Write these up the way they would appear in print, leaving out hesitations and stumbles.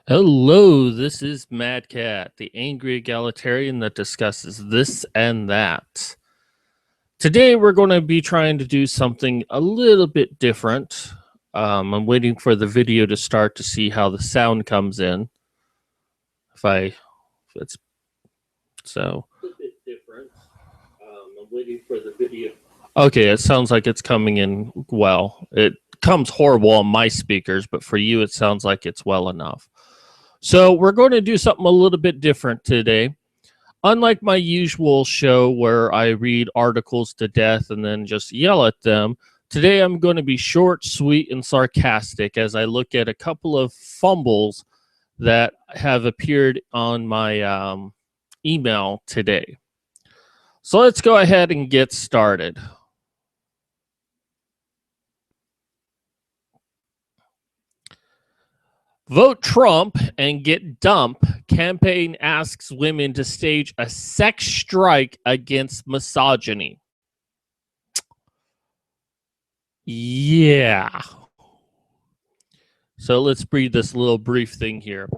Hello, this is Mad Cat, the angry egalitarian that discusses this and that. Today, we're going to be trying to do something a little bit different. I'm waiting for the video to start to see how the sound comes in. If it's so. A bit different. I'm waiting for the video. Okay, it sounds like it's coming in well. It comes horrible on my speakers, but for you, it sounds like it's well enough. So we're going to do something a little bit different today. Unlike my usual show where I read articles to death and then just yell at them, today I'm going to be short, sweet, and sarcastic as I look at a couple of fumbles that have appeared on my email today. So let's go ahead and get started. Vote Trump and get dump. Campaign asks women to stage a sex strike against misogyny. Yeah. So let's read this little brief thing here.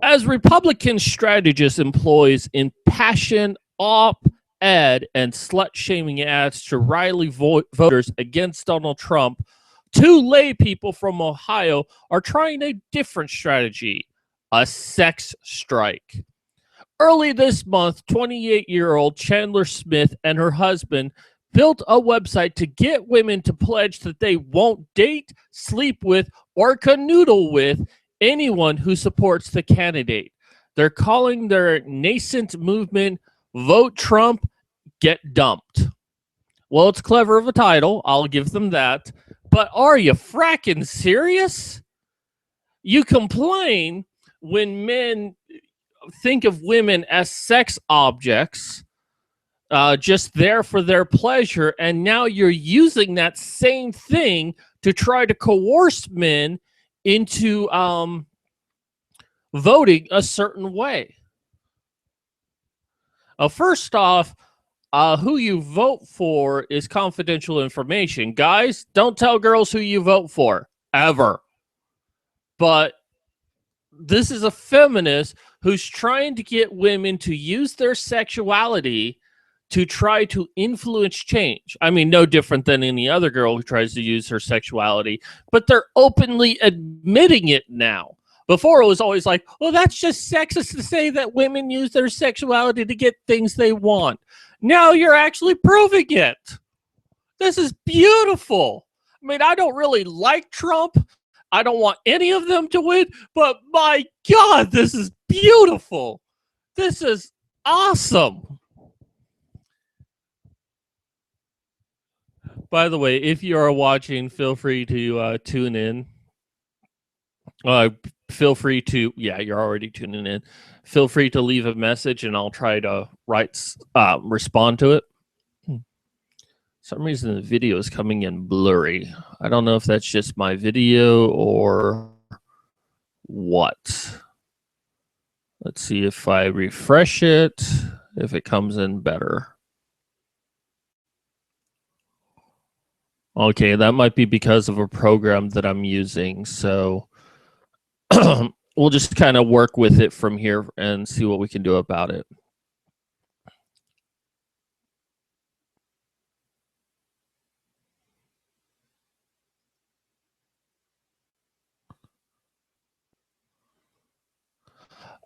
As Republican strategist employs impassioned op-ed and slut-shaming ads to rally voters against Donald Trump, two lay people from Ohio are trying a different strategy, a sex strike. Early this month, 28-year-old Chandler Smith and her husband built a website to get women to pledge that they won't date, sleep with, or canoodle with anyone who supports the candidate. They're calling their nascent movement Vote Trump, Get Dumped. Well, it's clever of a title. I'll give them that. But are you fracking serious? You complain when men think of women as sex objects, just there for their pleasure, and now you're using that same thing to try to coerce men into voting a certain way. First off, who you vote for is confidential information. Guys, don't tell girls who you vote for, ever. But this is a feminist who's trying to get women to use their sexuality to try to influence change. I mean, no different than any other girl who tries to use her sexuality, but they're openly admitting it now. Before, it was always like, well, that's just sexist to say that women use their sexuality to get things they want. Now you're actually proving it. This is beautiful. I mean, I don't really like Trump. I don't want any of them to win, but my God, this is beautiful. This is awesome. By the way, if you are watching, feel free to tune in. Feel free to, yeah, you're already tuning in. Feel free to leave a message and I'll try to respond to it. For some reason the video is coming in blurry. I don't know if that's just my video or what. Let's see if I refresh it, if it comes in better. Okay, that might be because of a program that I'm using. So we'll just kind of work with it from here and see what we can do about it.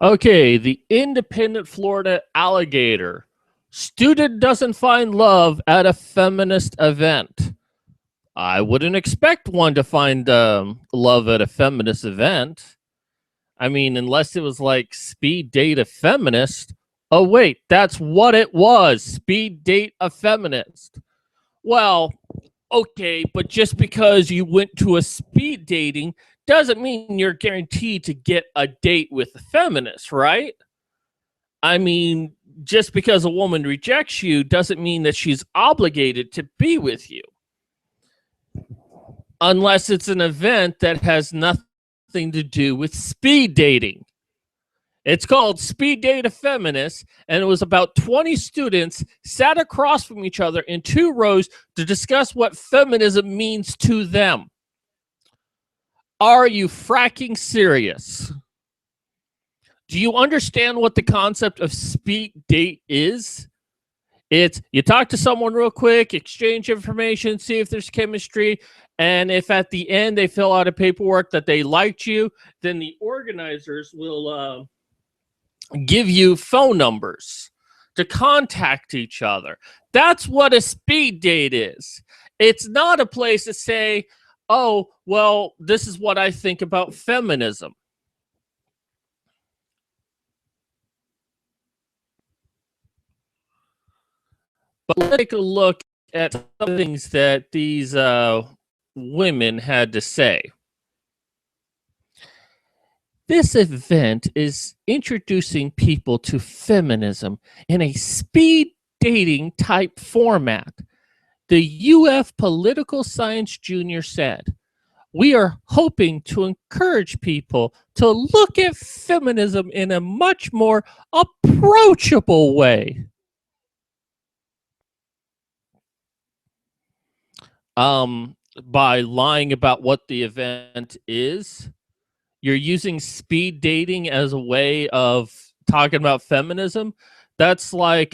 Okay, the independent Florida alligator. Student doesn't find love at a feminist event. I wouldn't expect one to find love at a feminist event. I mean, unless it was like speed date a feminist. Oh, wait, that's what it was. Speed date a feminist. Well, okay, but just because you went to a speed dating doesn't mean you're guaranteed to get a date with a feminist, right? I mean, just because a woman rejects you doesn't mean that she's obligated to be with you. Unless it's an event that has nothing to do with speed dating. It's called Speed Date a Feminist, and it was about 20 students sat across from each other in two rows to discuss what feminism means to them. Are you fracking serious? Do you understand what the concept of speed date is? It's you talk to someone real quick, exchange information, see if there's chemistry, and if at the end they fill out a paperwork that they liked you, then the organizers will give you phone numbers to contact each other. That's what a speed date is. It's not a place to say, oh, well, this is what I think about feminism. But let's take a look at some things that these women had to say. This event is introducing people to feminism in a speed dating type format. The UF Political Science Junior said, "We are hoping to encourage people to look at feminism in a much more approachable way." By lying about what the event is, you're using speed dating as a way of talking about feminism. That's like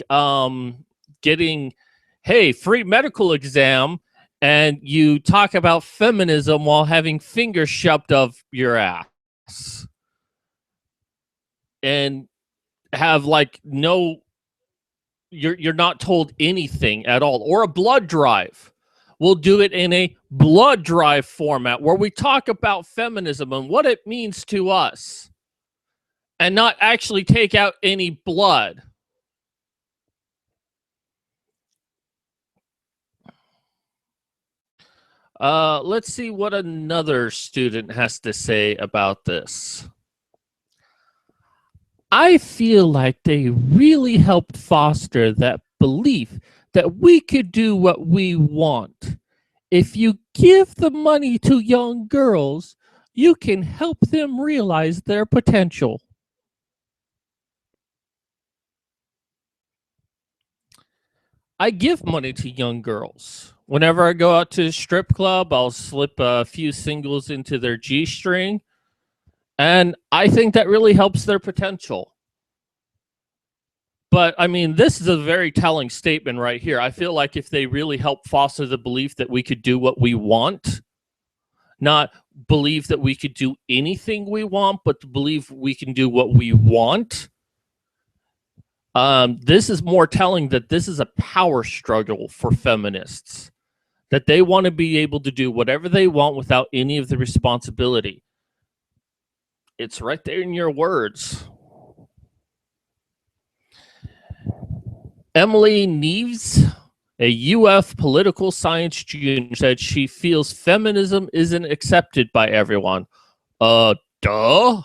getting, hey, free medical exam, and you talk about feminism while having fingers shoved up your ass and have like no, you're not told anything at all. Or a blood drive. We'll do it in a blood drive format where we talk about feminism and what it means to us and not actually take out any blood. Let's see what another student has to say about this. I feel like they really helped foster that belief that we could do what we want. If you give the money to young girls, you can help them realize their potential. I give money to young girls. Whenever I go out to a strip club, I'll slip a few singles into their G-string, and I think that really helps their potential. But I mean, this is a very telling statement right here. I feel like if they really help foster the belief that we could do what we want, not believe that we could do anything we want, but to believe we can do what we want, this is more telling that this is a power struggle for feminists, that they want to be able to do whatever they want without any of the responsibility. It's right there in your words. Emily Neves, a UF political science student, said she feels feminism isn't accepted by everyone. Duh?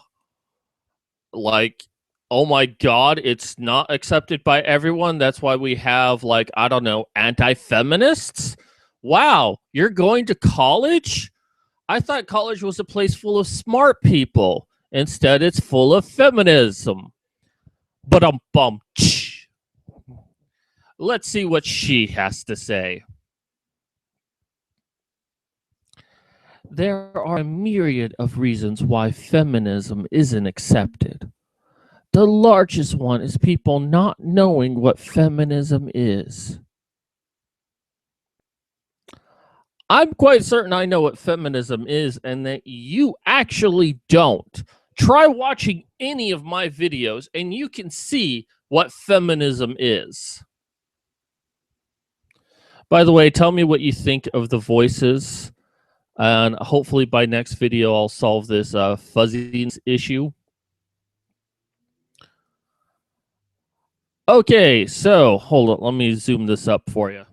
Like, oh my God, it's not accepted by everyone? That's why we have, like, I don't know, anti-feminists? Wow, you're going to college? I thought college was a place full of smart people. Instead, it's full of feminism. But let's see what she has to say. There are a myriad of reasons why feminism isn't accepted. The largest one is people not knowing what feminism is. I'm quite certain I know what feminism is and that you actually don't. Try watching any of my videos and you can see what feminism is. By the way, tell me what you think of the voices, and hopefully by next video I'll solve this fuzziness issue. Okay, so hold on, let me zoom this up for you.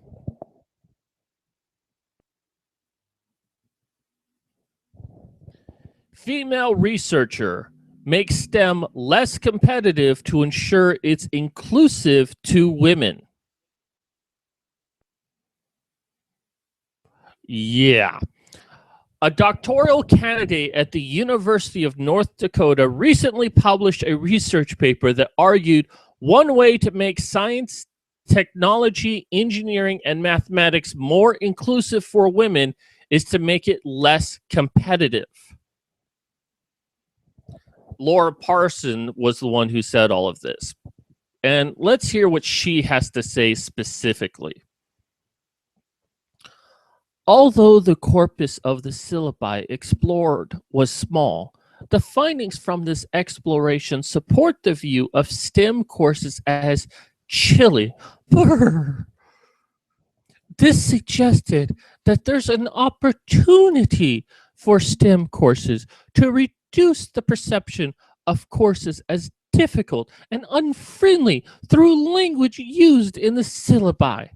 Female researcher makes STEM less competitive to ensure it's inclusive to women. Yeah. A doctoral candidate at the University of North Dakota recently published a research paper that argued one way to make science, technology, engineering, and mathematics more inclusive for women is to make it less competitive. Laura Parson was the one who said all of this. And let's hear what she has to say specifically. Although the corpus of the syllabi explored was small, the findings from this exploration support the view of STEM courses as chilly. This suggested that there's an opportunity for STEM courses to reduce the perception of courses as difficult and unfriendly through language used in the syllabi,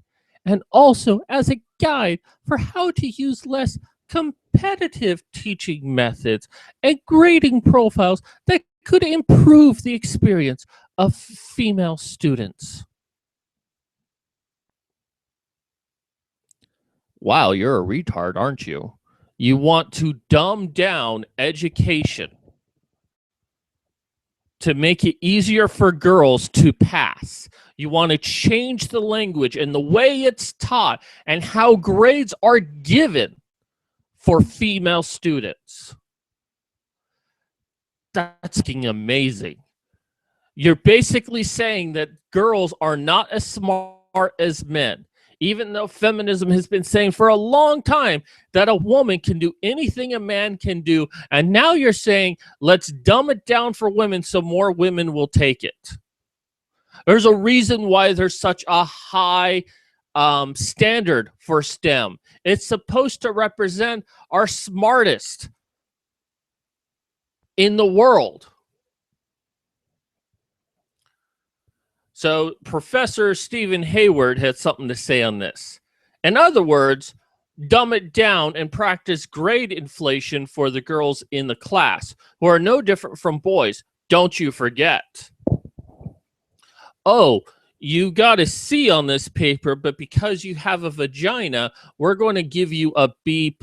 and also as a guide for how to use less competitive teaching methods and grading profiles that could improve the experience of female students. Wow, you're a retard, aren't you? You want to dumb down education to make it easier for girls to pass. You want to change the language and the way it's taught and how grades are given for female students. That's amazing. You're basically saying that girls are not as smart as men, even though feminism has been saying for a long time that a woman can do anything a man can do. And now you're saying, let's dumb it down for women so more women will take it. There's a reason why there's such a high standard for STEM. It's supposed to represent our smartest in the world. So Professor Stephen Hayward had something to say on this. In other words, dumb it down and practice grade inflation for the girls in the class, who are no different from boys. Don't you forget. Oh, you got a C on this paper, but because you have a vagina, we're going to give you a B+.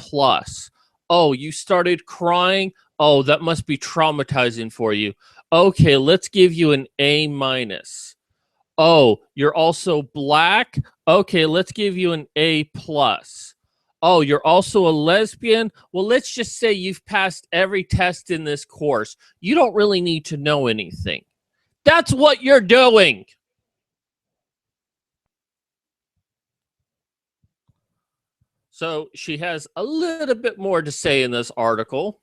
Oh, you started crying? Oh, that must be traumatizing for you. Okay, let's give you an A-. Oh, you're also black? Okay, let's give you an A+. Oh, you're also a lesbian? Well, let's just say you've passed every test in this course. You don't really need to know anything. That's what you're doing. So she has a little bit more to say in this article.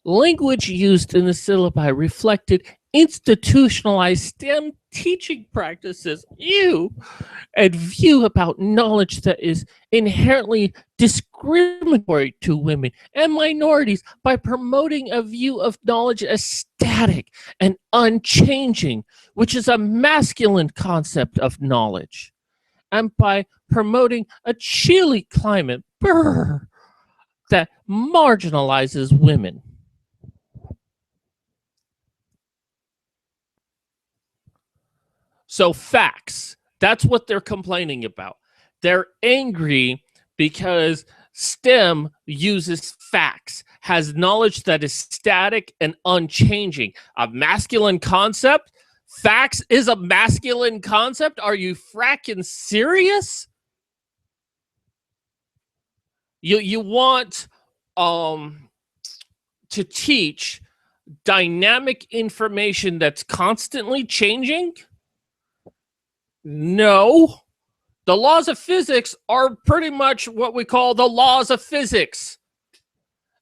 Language used in the syllabi reflected institutionalized STEM teaching practices, and view about knowledge that is inherently discriminatory to women and minorities by promoting a view of knowledge as static and unchanging, which is a masculine concept of knowledge, and by promoting a chilly climate that marginalizes women. So facts, that's what they're complaining about. They're angry because STEM uses facts, has knowledge that is static and unchanging. A masculine concept? Facts is a masculine concept? Are you fracking serious? You want to teach dynamic information that's constantly changing? No. The laws of physics are pretty much what we call the laws of physics.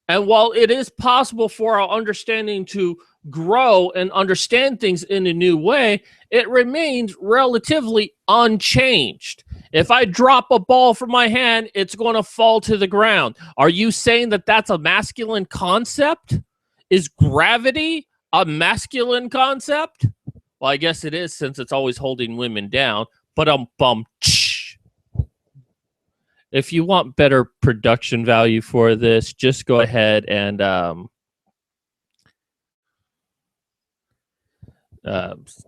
And while it is possible for our understanding to grow and understand things in a new way, it remains relatively unchanged. If I drop a ball from my hand, it's going to fall to the ground. Are you saying that that's a masculine concept? Is gravity a masculine concept? Well, I guess it is, since it's always holding women down. But if you want better production value for this, just go ahead and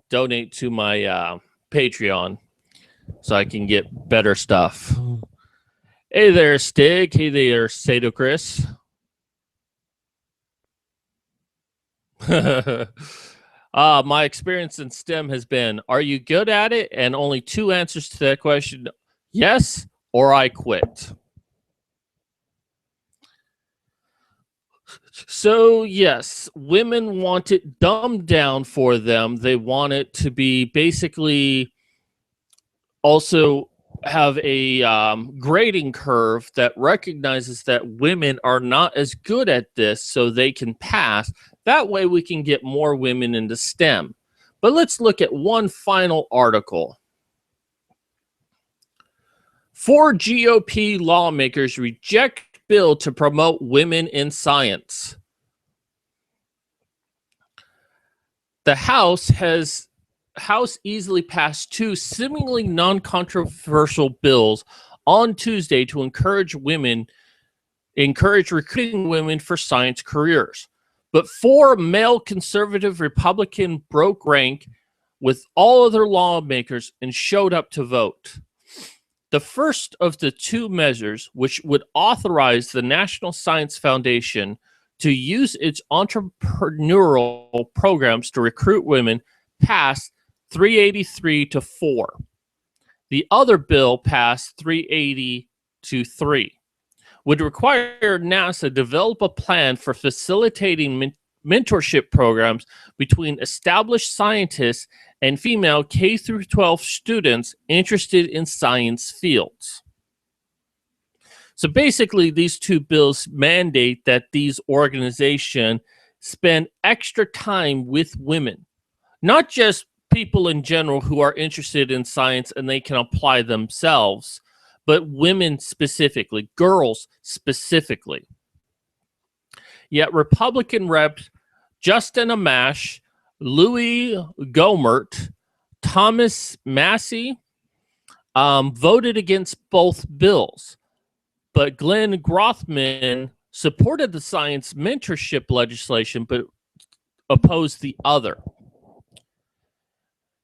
donate to my Patreon so I can get better stuff. Hey there, Stig. Hey there, Sato Chris. My experience in STEM has been, are you good at it? And only two answers to that question: yes, or I quit. So, yes, women want it dumbed down for them. They want it to be basically also have a grading curve that recognizes that women are not as good at this so they can pass. That way we can get more women into STEM. But let's look at one final article. 4 GOP lawmakers reject bill to promote women in science. The House easily passed 2 seemingly non-controversial bills on Tuesday to encourage recruiting women for science careers. But 4 male conservative Republicans broke rank with all other lawmakers and showed up to vote. The first of the 2 measures, which would authorize the National Science Foundation to use its entrepreneurial programs to recruit women, passed 383 to 4. The other bill passed 380 to 3. Would require NASA develop a plan for facilitating mentorship programs between established scientists and female K through 12 students interested in science fields. So basically, these 2 bills mandate that these organizations spend extra time with women, not just people in general who are interested in science and they can apply themselves, but women specifically, girls specifically. Yet Republican reps Justin Amash, Louis Gohmert, Thomas Massie voted against both bills. But Glenn Grothman supported the science mentorship legislation, but opposed the other.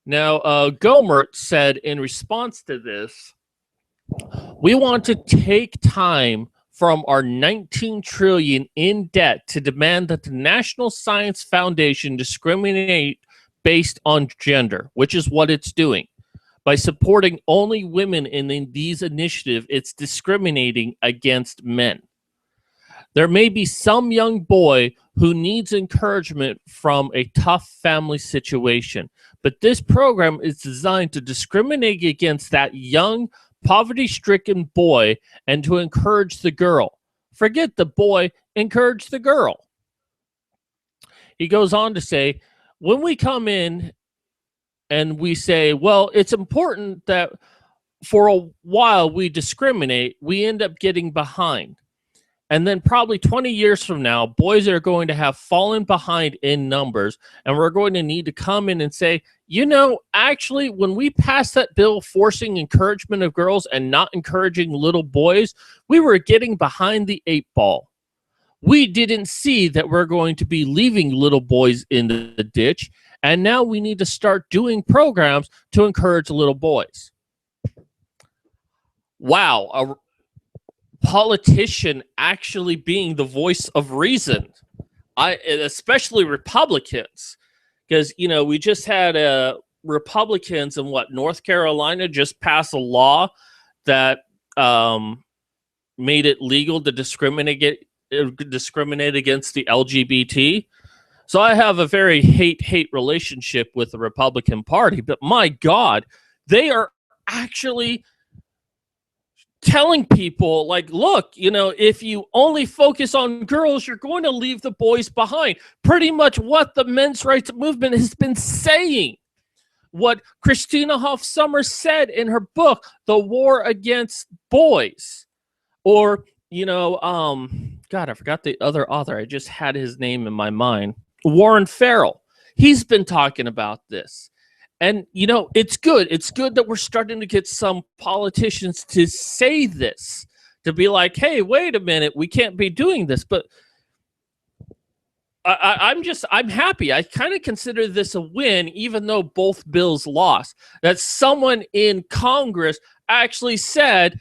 Now, Gohmert said in response to this, "We want to take time from our $19 trillion in debt to demand that the National Science Foundation discriminate based on gender," which is what it's doing. By supporting only women in these initiatives, it's discriminating against men. There may be some young boy who needs encouragement from a tough family situation, but this program is designed to discriminate against that young, poverty-stricken boy and to encourage the girl. Forget the boy, encourage the girl. He goes on to say, when we come in and we say, well, it's important that for a while we discriminate, we end up getting behind. And then probably 20 years from now, boys are going to have fallen behind in numbers, and we're going to need to come in and say, you know, actually, when we passed that bill forcing encouragement of girls and not encouraging little boys, we were getting behind the 8 ball. We didn't see that we're going to be leaving little boys in the ditch, and now we need to start doing programs to encourage little boys. Wow, a politician actually being the voice of reason, especially Republicans, because we just had Republicans in North Carolina just pass a law that made it legal to discriminate against the LGBT. So I have a very hate relationship with the Republican Party, but my God, they are actually telling people, like, look, if you only focus on girls, you're going to leave the boys behind. Pretty much what the men's rights movement has been saying. What Christina Hoff Sommers said in her book, The War Against Boys. Or, God, I forgot the other author. I just had his name in my mind. Warren Farrell. He's been talking about this. And, it's good. It's good that we're starting to get some politicians to say this, to be like, hey, wait a minute, we can't be doing this. But I'm happy. I kind of consider this a win, even though both bills lost. That someone in Congress actually said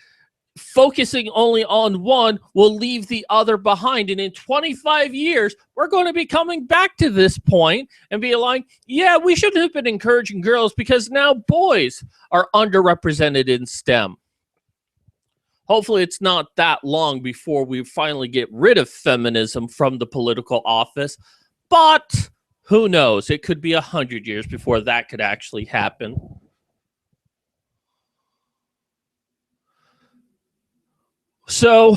focusing only on one will leave the other behind. And in 25 years, we're going to be coming back to this point and be like, yeah, we should have been encouraging girls because now boys are underrepresented in STEM. Hopefully it's not that long before we finally get rid of feminism from the political office, but who knows? It could be 100 years before that could actually happen. So,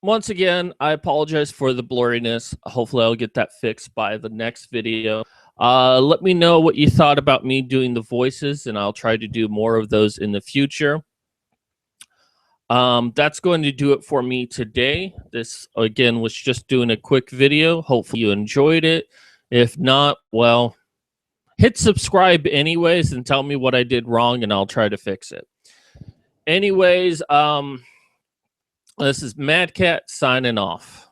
once again, I apologize for the blurriness. Hopefully I'll get that fixed by the next video. Let me know what you thought about me doing the voices, and I'll try to do more of those in the future. That's going to do it for me today. This, again, was just doing a quick video. Hopefully you enjoyed it. If not, well, hit subscribe anyways and tell me what I did wrong, and I'll try to fix it. Anyways, this is Mad Cat signing off.